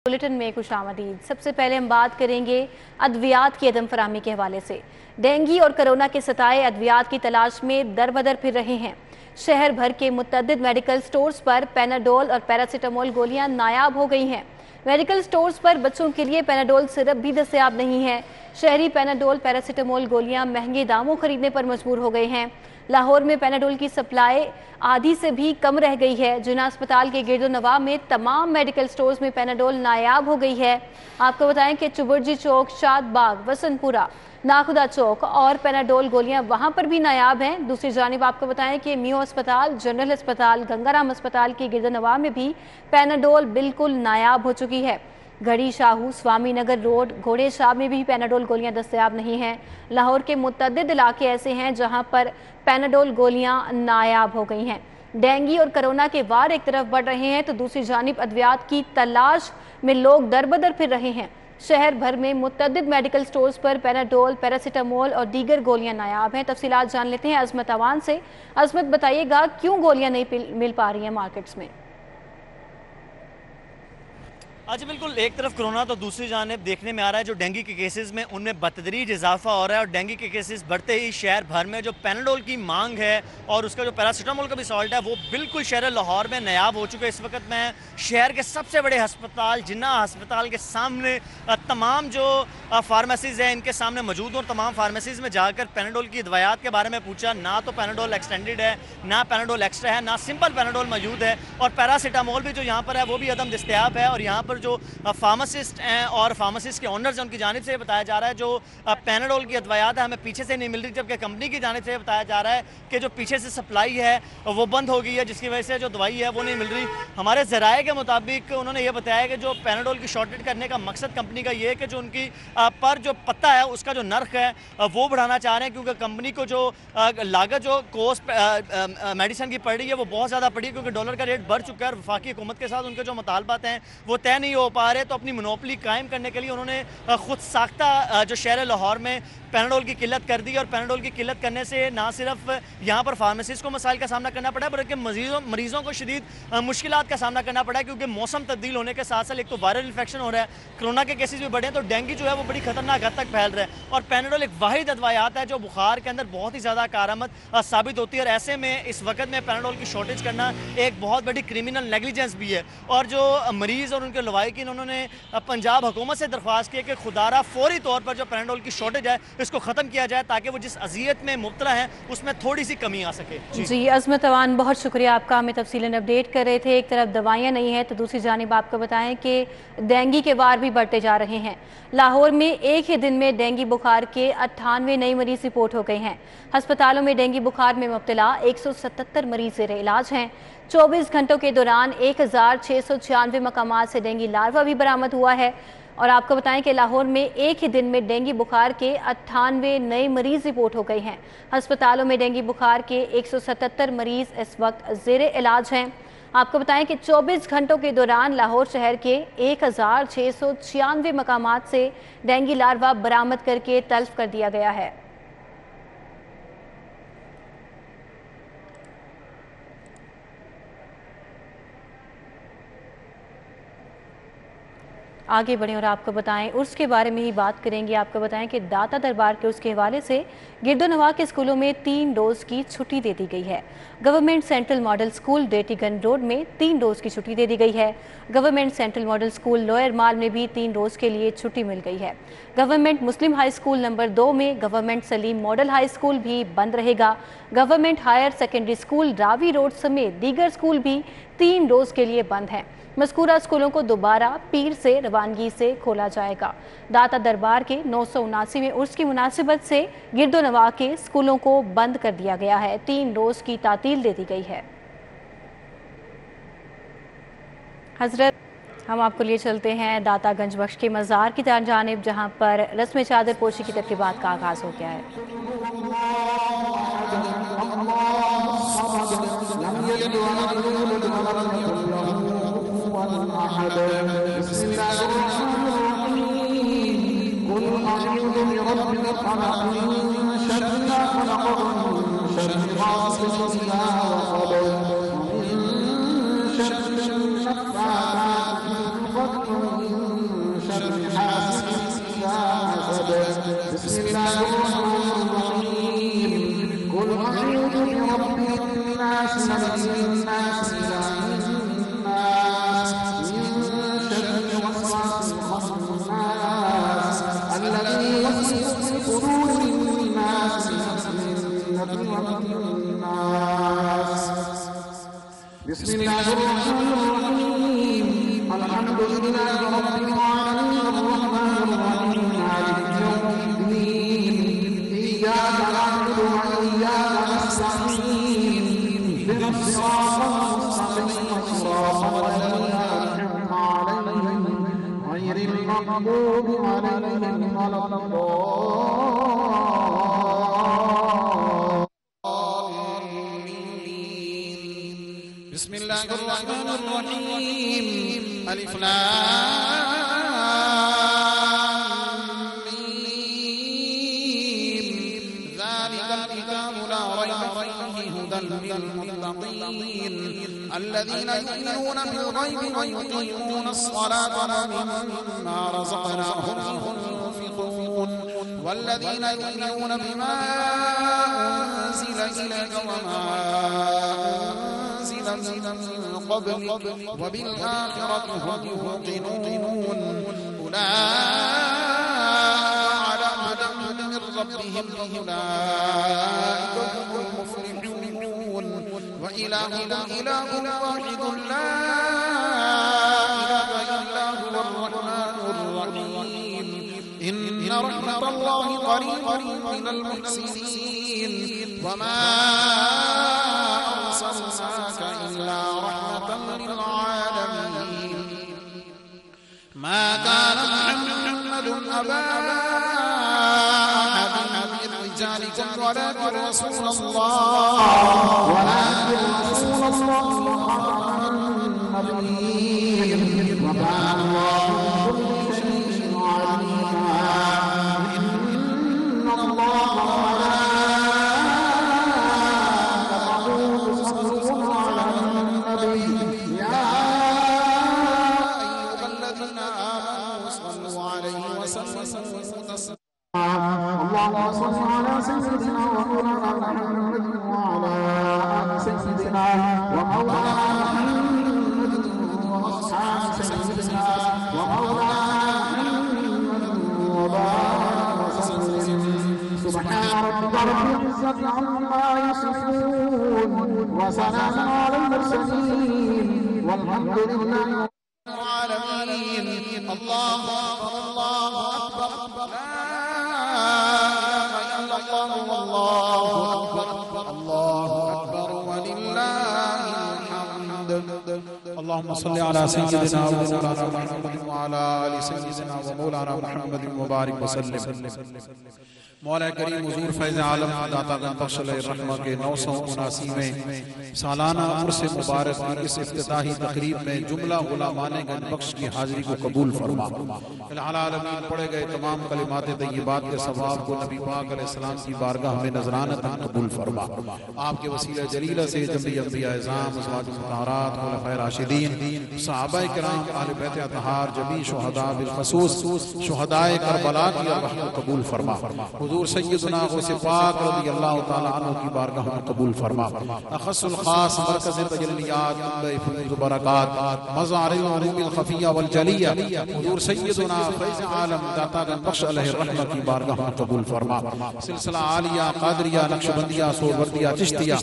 Bulletin में खुशामदीद। सबसे पहले हम बात करेंगे अद्वियात की अदम फराहमी के हवाले से। डेंगू और कोरोना के सताए अद्वियात की तलाश में दर बदर फिर रहे हैं। शहर भर के मुतअद्दिद मेडिकल स्टोर्स पर पैनाडोल और पैरासीटामोल गोलियां नायाब हो गई हैं। मेडिकल स्टोर्स पर बच्चों के लिए पैनाडोल सिरप भी दस्तयाब नहीं है। शहरी पैनाडोल पैरासीटामोल गोलियां महंगे दामों खरीदने पर मजबूर हो गए हैं। लाहौर में पैनाडोल की सप्लाई आधी से भी कम रह गई है। जिना अस्पताल के गिरदो नवा में तमाम मेडिकल स्टोर्स में पैनाडोल नायाब हो गई है। आपको बताएं कि चुबुर्जी चौक, शाद बाग, वसनपुरा, नाखुदा चौक और पैनाडोल गोलियां वहां पर भी नायाब हैं। दूसरी जानिब आपको बताएं कि मियो अस्पताल, जनरल अस्पताल, गंगाराम अस्पताल के गिरदो नवा में भी पैनाडोल बिल्कुल नायाब हो चुकी है। घड़ी शाहू, स्वामी नगर रोड, घोड़े शाह में भी पैनाडोल गोलियां दस्तयाब नहीं हैं। लाहौर के मुतअद्दिद इलाके ऐसे हैं जहां पर पैनाडोल गोलियां नायाब हो गई हैं। डेंगू और कोरोना के वार एक तरफ बढ़ रहे हैं तो दूसरी जानिब अद्वियात की तलाश में लोग दर बदर फिर रहे हैं। शहर भर में मुतअद्दिद मेडिकल स्टोर्स पर पैनाडोल, पैरासीटामोल और दीगर गोलियां नायाब हैं। तफसीलात जान लेते हैं अजमत अवान से। अजमत, बताइएगा क्यों गोलियां नहीं मिल पा रही हैं मार्केट्स में? आज बिल्कुल एक तरफ कोरोना तो दूसरी जानिब देखने में आ रहा है जो डेंगू के केसेस में उनमें बतदरीज इजाफा हो रहा है और डेंगू के केसेस बढ़ते ही शहर भर में जो पैनाडोल की मांग है और उसका जो पैरासीटामोल का भी सॉल्ट है वो बिल्कुल शहर लाहौर में नायाब हो चुका है। इस वक्त मैं शहर के सबसे बड़े अस्पताल जिन्ना अस्पताल के सामने तमाम जो फार्मेसीज़ हैं इनके सामने मौजूद हूँ और तमाम फार्मेसीज़ में जाकर पैनाडोल की दवाइयात के बारे में पूछा। ना तो पैनाडोल एक्सटेंडेड है, ना पैनाडोल एक्स्ट्रा है, ना सिंपल पैनाडोल मौजूद है और पैरासीटामोल भी जो यहाँ पर है वो भी अदम दस्तयाब है। और यहाँ पर जो फार्मासिस्ट हैं और फार्मासिस्ट के ऑनर्स हैं उनकी जानिब से बताया जा रहा है जो पैनाडोल की अदवायात है हमें पीछे से नहीं मिल रही, जबकि कंपनी की जानिब से बताया जा रहा है कि जो पीछे से सप्लाई है वो बंद हो गई है जिसकी वजह से जो दवाई है वो नहीं मिल रही। हमारे ज़राए के मुताबिक उन्होंने ये बताया कि जो पैनाडोल की शॉर्टेज करने का मकसद कंपनी का ये है कि जो उनकी पर जो पत्ता है उसका जो नर्ख है वो बढ़ाना चाह रहे हैं, क्योंकि कंपनी को जो लागत जो कोस्ट मेडिसिन की पड़ रही है वो बहुत ज़्यादा पड़ी है, क्योंकि डॉलर का रेट बढ़ चुका है और वफाकी हुकूमत के साथ उनके जो मुतालबात हैं वो तय नहीं हो पा रहे। तो अपनी मोनोपली कायम करने के लिए उन्होंने खुद साख्ता जो शहर लाहौर में पैनाडोल की किल्लत कर दी और पैनाडोल की किल्लत करने से ना सिर्फ यहाँ पर फार्मेसिस्ट को मसाइल का सामना करना पड़ा है बल्कि मरीज़ों को शदीद मुश्किलात का सामना करना पड़ा है, क्योंकि मौसम तब्दील होने के साथ साथ एक तो वायरल इन्फेक्शन हो रहा है, कोरोना के केसेस भी बढ़े हैं, तो डेंगू जो है वो बड़ी खतरनाक हद तक फैल रहा है। और पैनाडोल एक वाहिद अदवायात है जो बुखार के अंदर बहुत ही ज़्यादा कारआमद साबित होती है और ऐसे में इस वक्त में पैनाडोल की शॉर्टेज करना एक बहुत बड़ी क्रिमिनल नेगलिजेंस भी है। और जो मरीज़ और उनके लवाहिकीन उन्होंने पंजाब हुकूमत से दरख्वास्त की है कि खुदारा फौरी तौर पर जो पैनाडोल की शॉर्टेज है इसको ख़त्म किया जाए ताकि वो जिस अजियत में मुब्तला है उसमें थोड़ी सी कमी आ सके। जी अजमत अवान, बहुत शुक्रिया आपका, हमें तफसीलन अपडेट कर रहे थे। एक तरफ दवाइयाँ नहीं है तो दूसरी जानिब आपको बताएं कि डेंगू के वार भी बढ़ते जा रहे हैं। लाहौर में एक ही दिन में डेंगू बुखार के 98 नए मरीज रिपोर्ट हो गए हैं। अस्पतालों में डेंगू बुखार में मुब्तला 177 मरीज ज़ेर इलाज हैं। 24 घंटों के दौरान 1696 मकामात से डेंगू लार्वा भी बरामद हुआ है। और आपको बताएं कि लाहौर में एक ही दिन में डेंगू बुखार के 98 नए मरीज रिपोर्ट हो गए हैं। अस्पतालों में डेंगू बुखार के 177 मरीज इस वक्त ज़ेर इलाज हैं। आपको बताएं कि 24 घंटों के दौरान लाहौर शहर के 1696 मकामात से डेंगू लार्वा बरामद करके तल्फ कर दिया गया है। आगे बढ़ें और आपको बताएं उर्स के बारे में ही बात करेंगे। आपको बताएं कि दाता दरबार के उसके हवाले से गिरदो नवा के स्कूलों में 3 डोज की छुट्टी दे दी गई है। गवर्नमेंट सेंट्रल मॉडल स्कूल डेटीगंज रोड में 3 डोज की छुट्टी दे दी गई है। Government central model school lower mall में भी 3 डोज के लिए छुट्टी मिल गई है। Government Muslim high school number 2 में government Saleem model high school भी बंद रहेगा। Government higher secondary school Ravi road समेत दीगर स्कूल भी 3 डोज के लिए बंद हैं। मज़कूरा स्कूलों को दोबारा पीर से रवानगी से खोला जाएगा। दाता दरबार के 979 में उर्स की मुनासिबत से गिरदो नवा के स्कूलों को बंद कर दिया गया है। 3 रोज़ की तातील दे दी गई है। हजरत, हम आपको लिए चलते हैं दाता गंज बख्श के मज़ार की जानिब, जहां पर रस्म चादर पोशी की तकरीबात का आगाज़ हो गया है। شر النفاثات في العقد بسم الله الرحمن الرحيم قل أعوذ برب الناس ملك الناس إله الناس من شر الوسواس الخناس الذي يوسوس في صدور الناس من الجنة والناس بسم الله الرحمن الرحيم الحمد لله رب العالمين الرحمن الرحيم مالك يوم الدين إياك نعبد وإياك نستعين اهدنا الصراط المستقيم صراط الذين أنعمت عليهم غير المغضوب عليهم ولا الضالين بسم الله الرحمن الرحيم ألف لام ميم ذلك الكتاب لا ريب فيه هدى للمتقين الذين يؤمنون بالغيب ويقيمون الصلاة ومما رزقناهم ينفقون والذين يؤمنون بما أنزل إليك وما أنزل من قبلك وبالآخرة هم يوقنون أولئك على هدى من ربهم أولئك هم المفلحون وإلهكم إله واحد لا إله إلا هو الرحمن الرحيم إن رحمة الله قريب من المحسنين وما أرسلناك إلا رحمة للعالمين ما كان محمد أبا أحد من رجالكم ولكن رسول الله وخاتم النبيين وكان الله بكل شيء عليما إن الله وملائكته يصلون على النبي يا أيها الذين آمنوا صلوا عليه وسلموا تسليما اللهم صل على سيدنا ومولانا محمد وعلى آل سيدنا ومولانا محمد وأصحاب سيدنا ومولانا محمد وبارك وسلم سبحان ربك رب العزة عما يصفون وسلام على المرسلين والحمد لله رب العالمين الله أكبر الله أكبر الله أكبر ولله الحمد اللهم صل على سيدنا ومولانا محمد وعلى آل سيدنا ومولانا محمد وبارك وسلم مولا کریم حضور فیض عالم داتا گن بخش علیہ الرحمہ کے 979 سالانہ عرس مبارک کی اس افتتاحی تقریب میں جملہ غلامان گن بخش کی حاضری کو قبول فرما العالمین پڑھے گئے تمام کلمات طیبات کے ثواب کو نبی پاک علیہ السلام کی بارگاہ میں نذرانہ قبول فرما آپ کے وسیلہ جلیلہ سے جمعی انبیاء اعظام ازواج مطہرات خلفائے راشدین صحابہ کرام اہل بیت اطہار جمیع شہداء بالخصوص شہدائے کربلا کی ارواح کو قبول فرما حضور سیدنا غوث پاک رضی اللہ تعالی عنہ کی بارگاہ میں قبول فرما اخص الخاص مرکز تجلیات منبع فیوض برکات مظہر العلوم الخفیہ والجلیہ حضور سیدنا فیض عالم داتا گن بخش علیہ الرحمہ کی بارگاہ میں قبول فرما سلسلہ عالیہ قادریہ نقشبندیہ سہروردیہ چشتیہ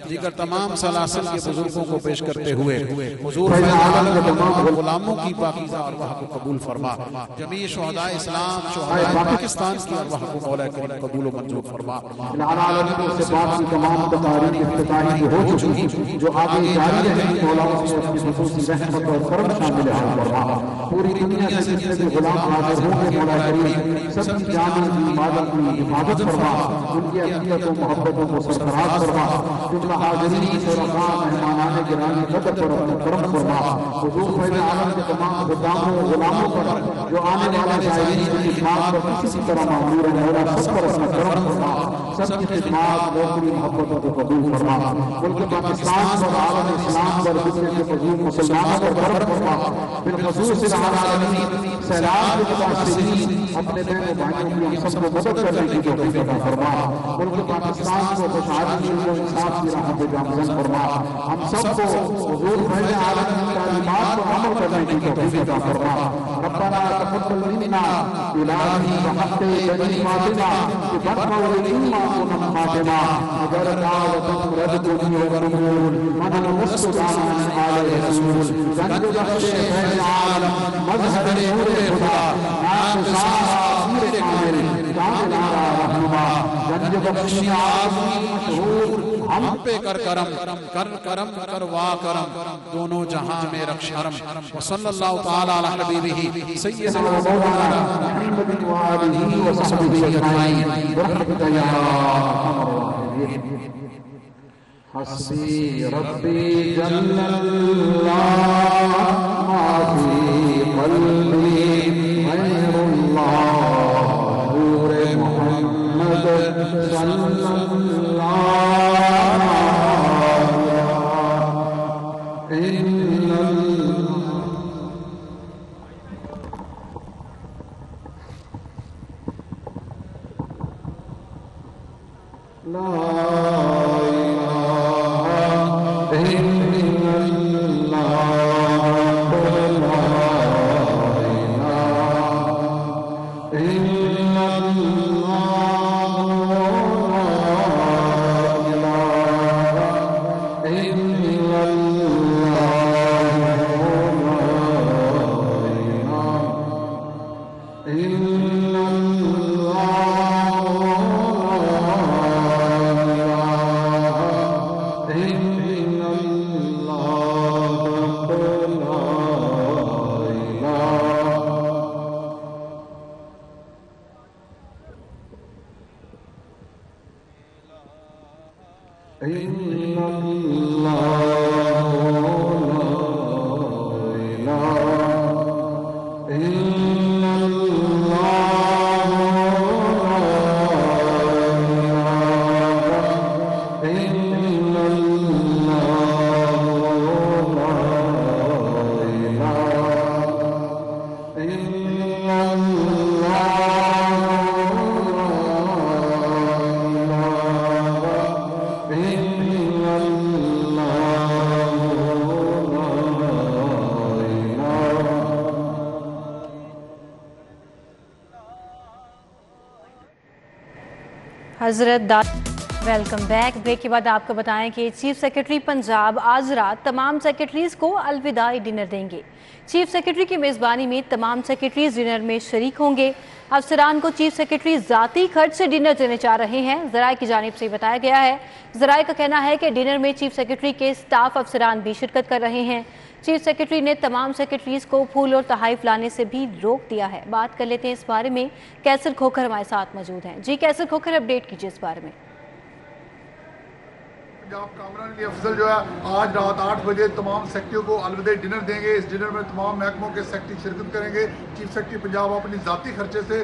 دیگر تمام سلاسل کے بزرگوں کو پیش کرتے ہوئے حضور فیض عالم کے تمام غلاموں کی پاکیزہ ارواح کو قبول فرما جمیع شہداء اسلام شہداء پاکستان کی ارواح کو مولا کریم قبول و منظور فرما العالمین سے بات کی تمام تقاریر افتتاحی ہو چکی جو آگے جاری رہے مولا اس کی خصوصی رحمت اور کرم شامل حال فرما پوری دنیا سے جتنے بھی غلام حاضر ہوں گے مولا کریم سب کی جانوں کی عبادت کی حفاظت فرما ان کی عقیدت و محبتوں کو سرفراز فرما جملہ حاضرین شرفاء مہمانان گرامی قدر پر اپنا کرم فرما حضور فیض عالم کے تمام خداموں و غلاموں پر جو آنے والے زائرین کی خدمات پر کسی طرح معمور ہے مولا سب پر اپنا کرم فرما، سب کی خدمات نوکری محبتوں کو قبول فرما، ملک پاکستان اور عالم اسلام پر دنیا کے مزید مسلمانوں پر کرم فرما، بالخصوص العالمین سیلاب کے متاثرین اپنے بہن و بھائیوں کی ہم سب کو مدد کرنے کی توفیق عطا فرما، ملک پاکستان کو خوشحالی و انصاف کی راہ پہ گامزن فرما، ہم سب کو حضور فیض عالم کی تعلیمات پر عمل کرنے کی توفیق عطا فرما، ربنا تقبل منا الہی بحق بنی فاطمہ بفرما ولما كنا فاطمہ اگر دعوت رد دنیا و رمول من المستدعى من آل رسول گنج بخش فیض عالم مظہر نور خدا ناقصارا پیر کامل کامل آرا رہنما گنج بخش عالمی مشہور ہم پہ کر کرم کروا کرم دونوں جہاں میں رکھ شرم وصلی اللہ تعالی علی حبیبہ سیدنا و مولانا محمد وآلہ وصحبہ اجمعین برحمتک یا ارحم الراحمین حسبی ربی جل اللہ ما فی قلبی غیر اللہ نور محمد صلی اللہ حضرت ویلکم بیک۔ بریک کے بعد آپ کو بتائیں کہ چیف سیکرٹری پنجاب آج رات تمام سیکرٹریز کو الوداعی ڈنر دیں گے۔ چیف سیکرٹری کی میزبانی میں تمام سیکرٹریز ڈنر میں شریک ہوں گے۔ افسران کو چیف سیکرٹری ذاتی خرچ سے ڈنر دینے جا رہے ہیں، ذرائع کی جانب سے بتایا گیا ہے۔ ذرائع کا کہنا ہے کہ ڈنر میں چیف سیکرٹری کے سٹاف افسران بھی شرکت کر رہے ہیں۔ چیف سیکرٹری نے تمام سیکرٹریز کو پھول اور تحائف لانے سے بھی روک دیا ہے۔ بات کر لیتے ہیں اس بارے میں، کیسر کھوکھر ہمارے ساتھ موجود ہیں۔ جی کیسر کھوکھر، اپڈیٹ کیجیے اس بارے میں۔ پنجاب کامران علی افضل جو ہے آج رات 8 بجے تمام سیکٹریوں کو الوداعی ڈنر دیں گے۔ اس ڈنر میں تمام محکموں کے سیکٹری شرکت کریں گے۔ چیف سیکرٹری پنجاب اپنی ذاتی خرچے سے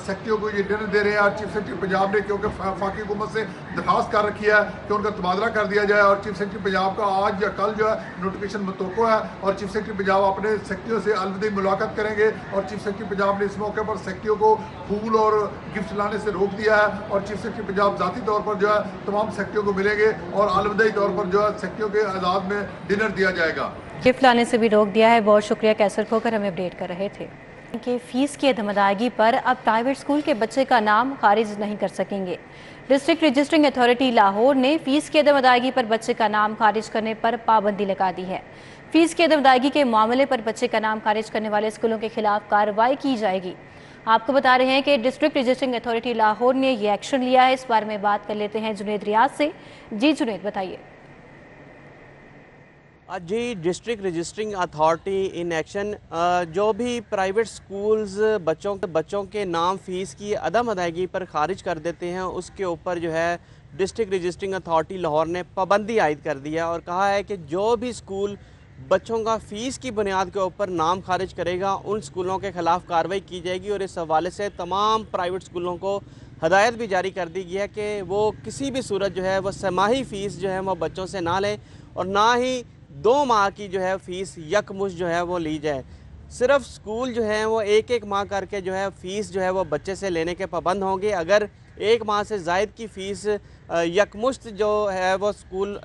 سیکٹریوں کو یہ ڈنر دے رہے ہیں، اور چیف سیکرٹری پنجاب نے کیونکہ وفاقی حکومت سے درخواست کر رکھی ہے کہ ان کا تبادلہ کر دیا جائے، اور چیف سیکرٹری پنجاب کا آج یا کل جو ہے نوٹیفکیشن متوقع ہے، اور چیف سیکرٹری پنجاب اپنے سیکٹریوں سے الوداعی ملاقات کریں گے۔ اور چیف سیکرٹری پنجاب نے اس موقع پر سیکٹریوں کو پھول اور گفٹ لانے سے روک دیا ہے، اور چیف سیکرٹری پنجاب ذاتی طور پر جو ہے تمام سیکٹریوں کو ملیں گے اور الوداعی طور پر جو ہے سیکٹریوں کے اعزاز میں ڈنر دیا جائے گا۔ گفٹ لانے سے بھی روک دیا ہے۔ بہت شکریہ کیسر کھوکھر، ہمیں اپڈیٹ کر رہے تھے کہ فیس کی عدم ادائیگی پر اب پرائیویٹ اسکول کے بچے کا نام خارج نہیں کر سکیں گے۔ ڈسٹرکٹ رجسٹرنگ اتھارٹی لاہور نے فیس کی عدم ادائیگی پر بچے کا نام خارج کرنے پر پابندی لگا دی ہے۔ فیس کی عدم ادائیگی کے معاملے پر بچے کا نام خارج کرنے والے اسکولوں کے خلاف کارروائی کی جائے گی۔ آپ کو بتا رہے ہیں کہ ڈسٹرکٹ رجسٹرنگ اتھارٹی لاہور نے یہ ایکشن لیا ہے۔ اس بارے میں بات کر لیتے ہیں جنید ریاض سے۔ جی جنید، بتائیے۔ جی، district registering authority in action, جو بھی پرائیویٹ سکولز بچوں کے نام فیس کی عدم ادائیگی پر خارج کر دیتے ہیں، اس کے اوپر جو ہے ڈسٹرکٹ رجسٹرنگ اتھارٹی لاہور نے پابندی عائد کر دی ہے، اور کہا ہے کہ جو بھی سکول बच्चों का फ़ीस की बुनियाद के ऊपर नाम खारिज करेगा, उन स्कूलों के ख़िलाफ़ कार्रवाई की जाएगी। और इस हवाले से तमाम प्राइवेट स्कूलों को हदायत भी जारी कर दी गई है कि वो किसी भी सूरत जो है वो समाही फ़ीस जो है वो बच्चों से ना लें और ना ही 2 माह की जो है फ़ीस यकमुश्त जो है वो ली जाए। सिर्फ स्कूल जो है वो एक माह करके जो है फ़ीस जो है वो बच्चे से लेने के पाबंद होंगे। अगर 1 माह से ज़ायद की फ़ीस यकमुश्त जो है वो स्कूल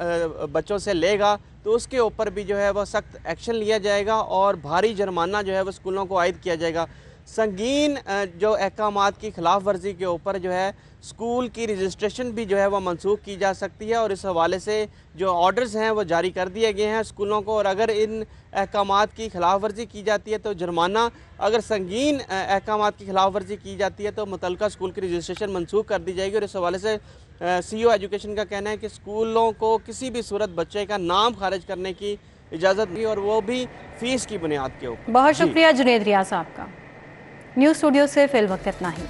बच्चों से लेगा तो उसके ऊपर भी जो है वो सख्त एक्शन लिया जाएगा और भारी जुर्माना जो है वो स्कूलों को आयद किया जाएगा। संगीन जो अहकामात की खिलाफ वर्जी के ऊपर जो है स्कूल की रजिस्ट्रेशन भी जो है वो मनसूख की जा सकती है और इस हवाले से जो ऑर्डर्स हैं वो जारी कर दिए गए हैं स्कूलों को। और अगर इन अहकामात की खिलाफ वर्जी की जाती है तो जुर्माना, अगर संगीन अहकामात की खिलाफ वर्जी की जाती है तो मुतल्लिका स्कूल की रजिस्ट्रेशन मनसूख कर दी जाएगी। और इस हवाले से CEO एजुकेशन का कहना है कि स्कूलों को किसी भी सूरत बच्चे का नाम खारिज करने की इजाज़त नहीं और वो भी फ़ीस की बुनियाद के ऊपर। बहुत शुक्रिया जुनेद रियाज साहब का। न्यूज़ स्टूडियो से फिल वक्त इतना ही।